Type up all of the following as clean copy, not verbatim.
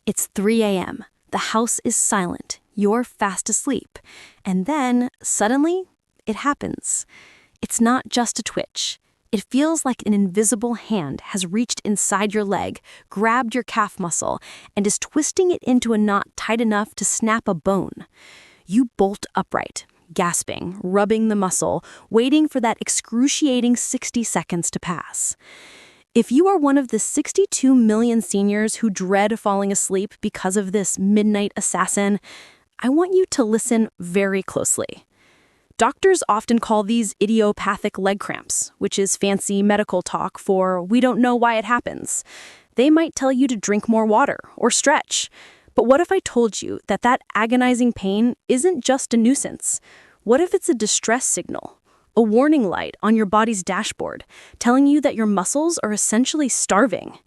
It's 3 a.m. The house is silent. You're fast asleep. And then, suddenly, it happens. It's not just a twitch. It feels like an invisible hand has reached inside your leg, grabbed your calf muscle, and is twisting it into a knot tight enough to snap a bone. You bolt upright, gasping, rubbing the muscle, waiting for that excruciating 60 seconds to pass. If you are one of the 62 million seniors who dread falling asleep because of this midnight assassin, I want you to listen very closely. Doctors often call these idiopathic leg cramps, which is fancy medical talk for we don't know why it happens. They might tell you to drink more water or stretch. But what if I told you that that agonizing pain isn't just a nuisance? What if it's a distress signal? A warning light on your body's dashboard, telling you that your muscles are essentially starving.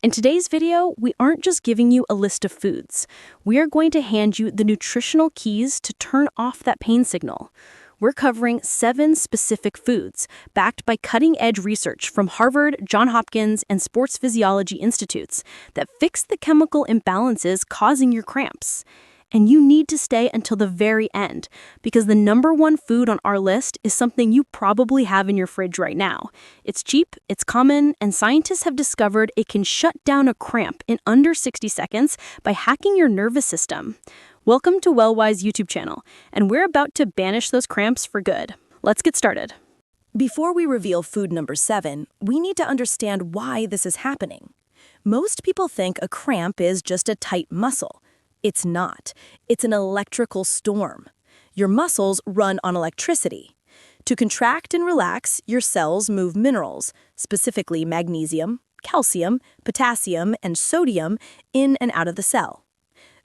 In today's video, we aren't just giving you a list of foods. We are going to hand you the nutritional keys to turn off that pain signal. We're covering 7 specific foods, backed by cutting-edge research from Harvard, Johns Hopkins, and sports physiology institutes that fix the chemical imbalances causing your cramps. And you need to stay until the very end, because the #1 food on our list is something you probably have in your fridge right now. It's cheap, it's common, and scientists have discovered it can shut down a cramp in under 60 seconds by hacking your nervous system. Welcome to WellWise YouTube channel, and we're about to banish those cramps for good. Let's get started. Before we reveal food number 7, we need to understand why this is happening. Most people think a cramp is just a tight muscle. It's not. It's an electrical storm. Your muscles run on electricity. To contract and relax, your cells move minerals, specifically magnesium, calcium, potassium, and sodium, in and out of the cell.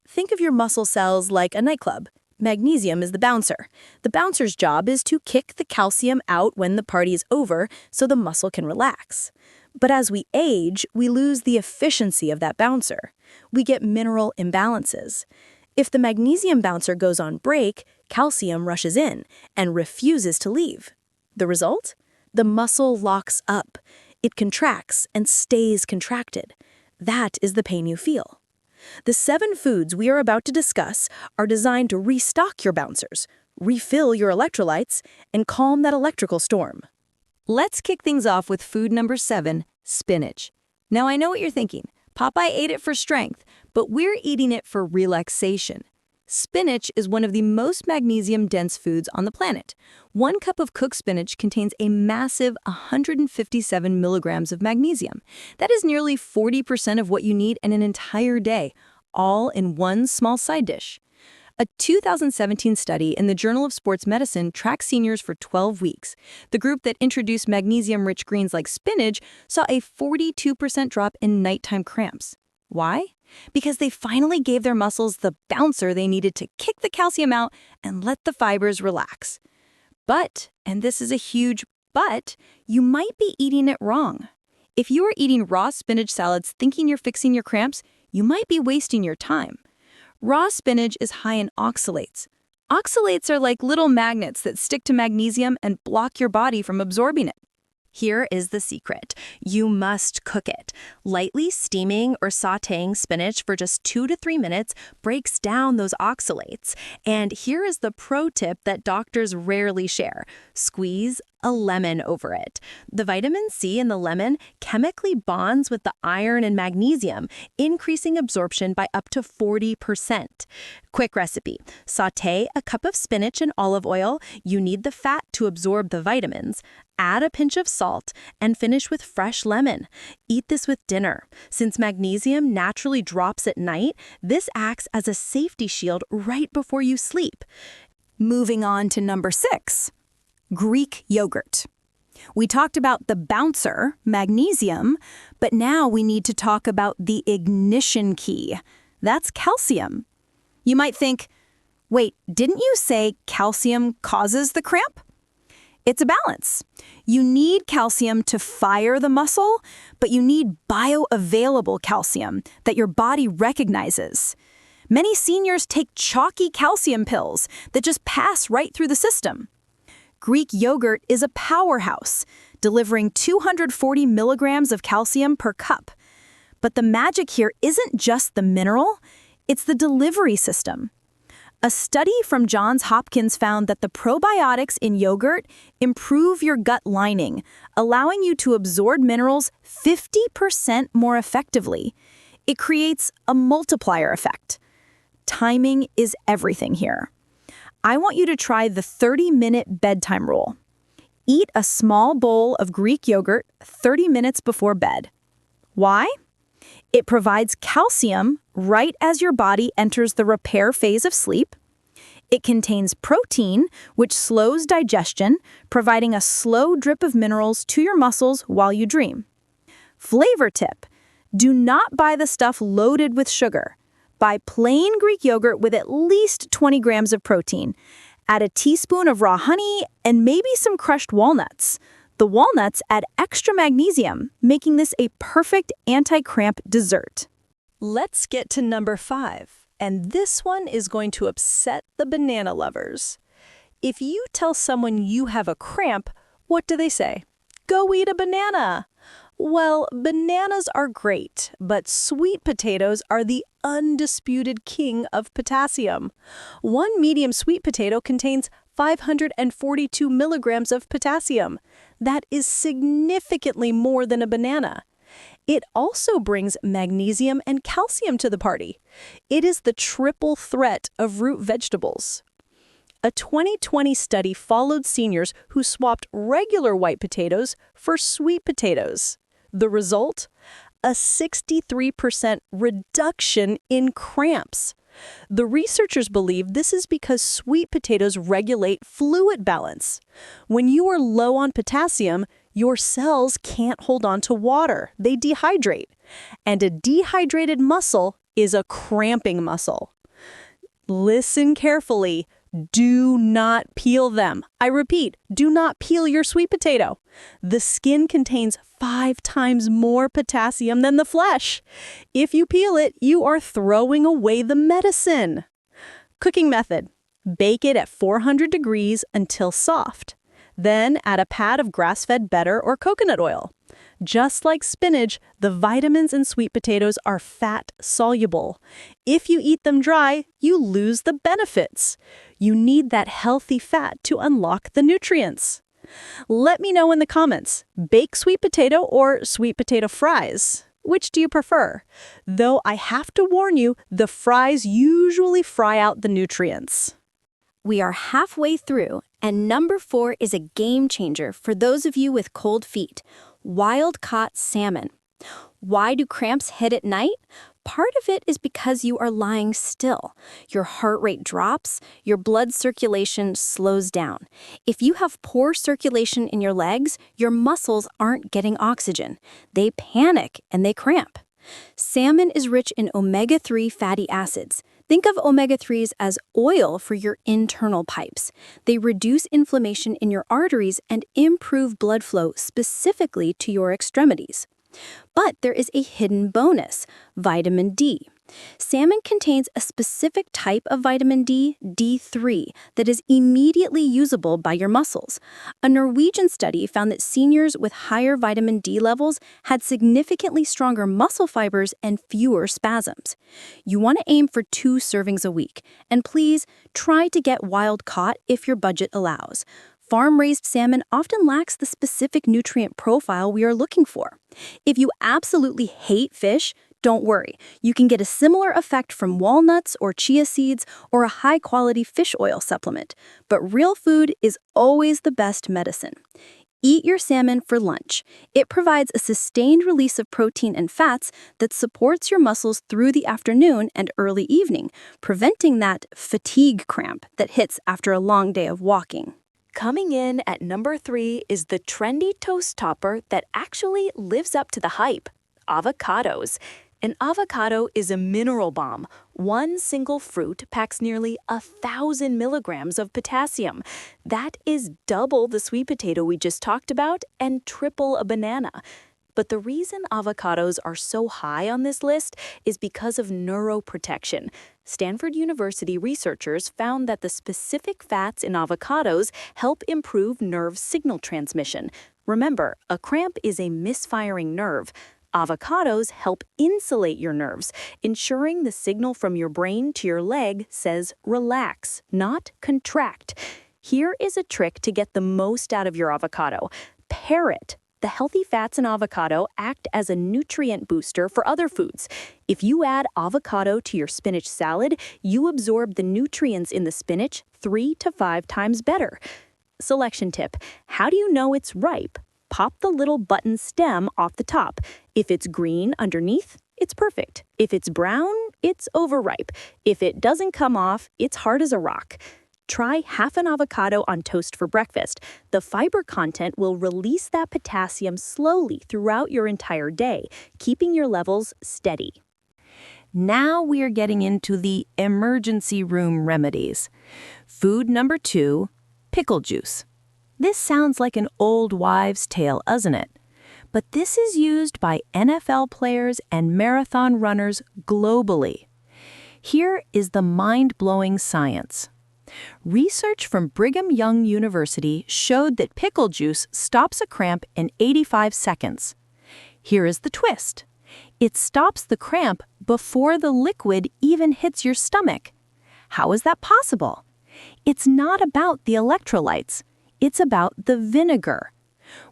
Think of your muscle cells like a nightclub. Magnesium is the bouncer. The bouncer's job is to kick the calcium out when the party is over so the muscle can relax. But as we age, we lose the efficiency of that bouncer. We get mineral imbalances. If the magnesium bouncer goes on break, calcium rushes in and refuses to leave. The result? The muscle locks up. It contracts and stays contracted. That is the pain you feel. The 7 foods we are about to discuss are designed to restock your bouncers, refill your electrolytes, and calm that electrical storm. Let's kick things off with food number 7, spinach. Now I know what you're thinking. Popeye ate it for strength, but we're eating it for relaxation. Spinach is one of the most magnesium-dense foods on the planet. 1 cup of cooked spinach contains a massive 157 milligrams of magnesium. That is nearly 40% of what you need in an entire day, all in one small side dish. A 2017 study in the Journal of Sports Medicine tracked seniors for 12 weeks. The group that introduced magnesium-rich greens like spinach saw a 42% drop in nighttime cramps. Why? Because they finally gave their muscles the bouncer they needed to kick the calcium out and let the fibers relax. But, and this is a huge but, you might be eating it wrong. If you are eating raw spinach salads thinking you're fixing your cramps, you might be wasting your time. Raw spinach is high in oxalates. Oxalates are like little magnets that stick to magnesium and block your body from absorbing it. Here is the secret. You must cook it. Lightly steaming or sautéing spinach for just 2 to 3 minutes breaks down those oxalates. And here is the pro tip that doctors rarely share. Squeeze a lemon over it. The vitamin C in the lemon chemically bonds with the iron and magnesium, increasing absorption by up to 40%. Quick recipe. Sauté a cup of spinach in olive oil. You need the fat to absorb the vitamins. Add a pinch of salt and finish with fresh lemon. Eat this with dinner. Since magnesium naturally drops at night, this acts as a safety shield right before you sleep. Moving on to number 6, Greek yogurt. We talked about the bouncer, magnesium, but now we need to talk about the ignition key. That's calcium. You might think, wait, didn't you say calcium causes the cramp? It's a balance. You need calcium to fire the muscle, but you need bioavailable calcium that your body recognizes. Many seniors take chalky calcium pills that just pass right through the system. Greek yogurt is a powerhouse, delivering 240 milligrams of calcium per cup. But the magic here isn't just the mineral, it's the delivery system. A study from Johns Hopkins found that the probiotics in yogurt improve your gut lining, allowing you to absorb minerals 50% more effectively. It creates a multiplier effect. Timing is everything here. I want you to try the 30-minute bedtime rule. Eat a small bowl of Greek yogurt 30 minutes before bed. Why? It provides calcium right as your body enters the repair phase of sleep. It contains protein, which slows digestion, providing a slow drip of minerals to your muscles while you dream. Flavor tip: do not buy the stuff loaded with sugar. Buy plain Greek yogurt with at least 20 grams of protein. Add a teaspoon of raw honey and maybe some crushed walnuts. The walnuts add extra magnesium, making this a perfect anti-cramp dessert. Let's get to number 5, and this one is going to upset the banana lovers. If you tell someone you have a cramp, what do they say? Go eat a banana! Well, bananas are great, but sweet potatoes are the undisputed king of potassium. One medium sweet potato contains 542 milligrams of potassium. That is significantly more than a banana. It also brings magnesium and calcium to the party. It is the triple threat of root vegetables. A 2020 study followed seniors who swapped regular white potatoes for sweet potatoes. The result? A 63% reduction in cramps. The researchers believe this is because sweet potatoes regulate fluid balance. When you are low on potassium, your cells can't hold on to water. They dehydrate. And a dehydrated muscle is a cramping muscle. Listen carefully. Do not peel them. I repeat, do not peel your sweet potato. The skin contains 5 times more potassium than the flesh. If you peel it, you are throwing away the medicine. Cooking method: bake it at 400 degrees until soft. Then add a pat of grass-fed butter or coconut oil. Just like spinach, the vitamins in sweet potatoes are fat-soluble. If you eat them dry, you lose the benefits. You need that healthy fat to unlock the nutrients. Let me know in the comments, baked sweet potato or sweet potato fries? Which do you prefer? Though I have to warn you, the fries usually fry out the nutrients. We are halfway through, and number 4 is a game changer for those of you with cold feet: wild-caught salmon. Why do cramps hit at night? Part of it is because you are lying still. Your heart rate drops, your blood circulation slows down. If you have poor circulation in your legs, your muscles aren't getting oxygen. They panic and they cramp. Salmon is rich in omega-3 fatty acids. Think of omega-3s as oil for your internal pipes. They reduce inflammation in your arteries and improve blood flow specifically to your extremities. But there is a hidden bonus: vitamin D. Salmon contains a specific type of vitamin D, D3, that is immediately usable by your muscles. A Norwegian study found that seniors with higher vitamin D levels had significantly stronger muscle fibers and fewer spasms. You want to aim for 2 servings a week, and please try to get wild-caught if your budget allows. Farm-raised salmon often lacks the specific nutrient profile we are looking for. If you absolutely hate fish, don't worry. You can get a similar effect from walnuts or chia seeds or a high-quality fish oil supplement. But real food is always the best medicine. Eat your salmon for lunch. It provides a sustained release of protein and fats that supports your muscles through the afternoon and early evening, preventing that fatigue cramp that hits after a long day of walking. Coming in at number 3 is the trendy toast topper that actually lives up to the hype: avocados. An avocado is a mineral bomb. One single fruit packs nearly 1,000 milligrams of potassium. That is double the sweet potato we just talked about and triple a banana. But the reason avocados are so high on this list is because of neuroprotection. Stanford University researchers found that the specific fats in avocados help improve nerve signal transmission. Remember, a cramp is a misfiring nerve. Avocados help insulate your nerves, ensuring the signal from your brain to your leg says relax, not contract. Here is a trick to get the most out of your avocado. Pair it. The healthy fats in avocado act as a nutrient booster for other foods. If you add avocado to your spinach salad, you absorb the nutrients in the spinach 3 to 5 times better. Selection tip: how do you know it's ripe? Pop the little button stem off the top. If it's green underneath, it's perfect. If it's brown, it's overripe. If it doesn't come off, it's hard as a rock. Try half an avocado on toast for breakfast. The fiber content will release that potassium slowly throughout your entire day, keeping your levels steady. Now we are getting into the emergency room remedies. Food number 2, pickle juice. This sounds like an old wives' tale, doesn't it? But this is used by NFL players and marathon runners globally. Here is the mind-blowing science. Research from Brigham Young University showed that pickle juice stops a cramp in 85 seconds. Here is the twist. It stops the cramp before the liquid even hits your stomach. How is that possible? It's not about the electrolytes. It's about the vinegar.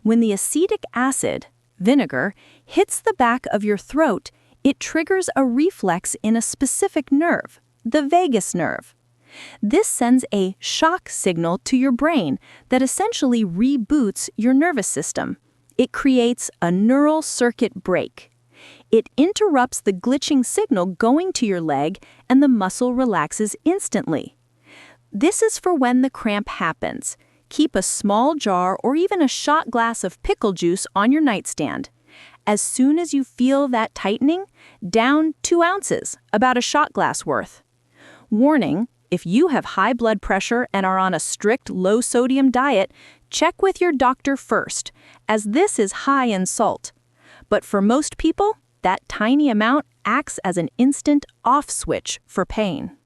When the acetic acid, vinegar, hits the back of your throat, it triggers a reflex in a specific nerve, the vagus nerve. This sends a shock signal to your brain that essentially reboots your nervous system. It creates a neural circuit break. It interrupts the glitching signal going to your leg, and the muscle relaxes instantly. This is for when the cramp happens. Keep a small jar or even a shot glass of pickle juice on your nightstand. As soon as you feel that tightening, down 2 ounces, about a shot glass worth. Warning: if you have high blood pressure and are on a strict low-sodium diet, check with your doctor first, as this is high in salt. But for most people, that tiny amount acts as an instant off switch for pain.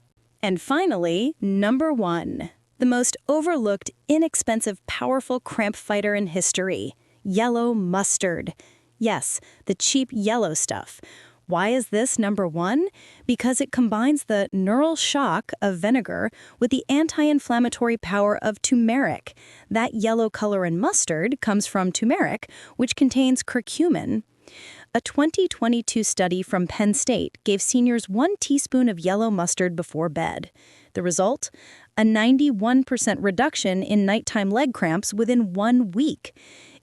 And finally, number 1, the most overlooked, inexpensive, powerful cramp fighter in history: yellow mustard. Yes, the cheap yellow stuff. Why is this number 1? Because it combines the neural shock of vinegar with the anti-inflammatory power of turmeric. That yellow color in mustard comes from turmeric, which contains curcumin. A 2022 study from Penn State gave seniors 1 teaspoon of yellow mustard before bed. The result? A 91% reduction in nighttime leg cramps within 1 week.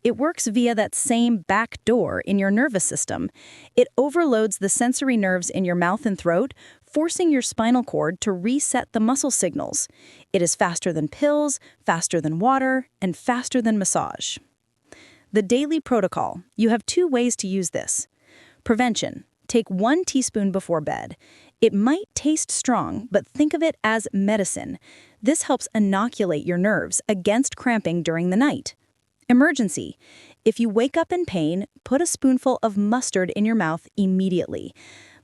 It works via that same back door in your nervous system. It overloads the sensory nerves in your mouth and throat, forcing your spinal cord to reset the muscle signals. It is faster than pills, faster than water, and faster than massage. The daily protocol. You have 2 ways to use this. Prevention. Take 1 teaspoon before bed. It might taste strong, but think of it as medicine. This helps inoculate your nerves against cramping during the night. Emergency. If you wake up in pain, put a spoonful of mustard in your mouth immediately.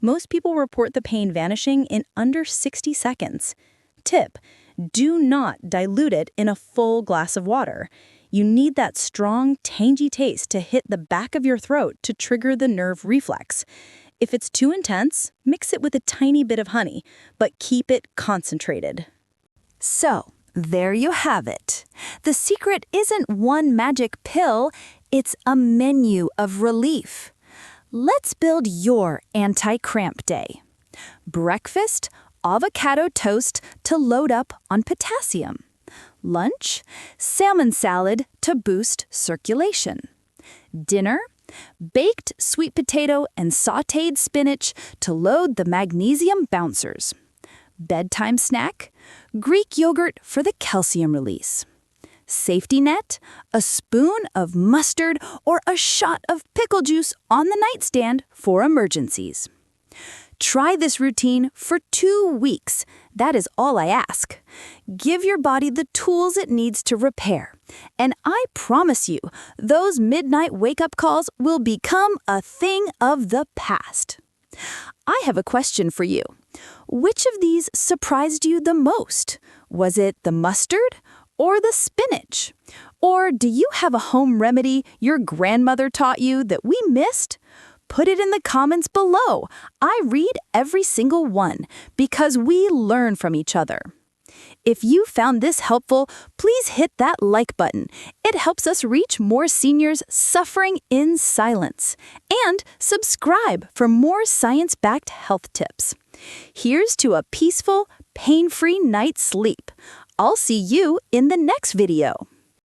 Most people report the pain vanishing in under 60 seconds. Tip: do not dilute it in a full glass of water. You need that strong, tangy taste to hit the back of your throat to trigger the nerve reflex. If it's too intense, mix it with a tiny bit of honey, but keep it concentrated. So, there you have it. The secret isn't one magic pill, it's a menu of relief. Let's build your anti-cramp day. Breakfast, avocado toast to load up on potassium. Lunch, salmon salad to boost circulation. Dinner, baked sweet potato and sautéed spinach to load the magnesium bouncers. Bedtime snack, Greek yogurt for the calcium release. Safety net, a spoon of mustard or a shot of pickle juice on the nightstand for emergencies. Try this routine for 2 weeks. That is all I ask. Give your body the tools it needs to repair. And I promise you, those midnight wake-up calls will become a thing of the past. I have a question for you. Which of these surprised you the most? Was it the mustard or the spinach? Or do you have a home remedy your grandmother taught you that we missed? Put it in the comments below. I read every single one because we learn from each other. If you found this helpful, please hit that like button. It helps us reach more seniors suffering in silence. And subscribe for more science-backed health tips. Here's to a peaceful, pain-free night's sleep. I'll see you in the next video.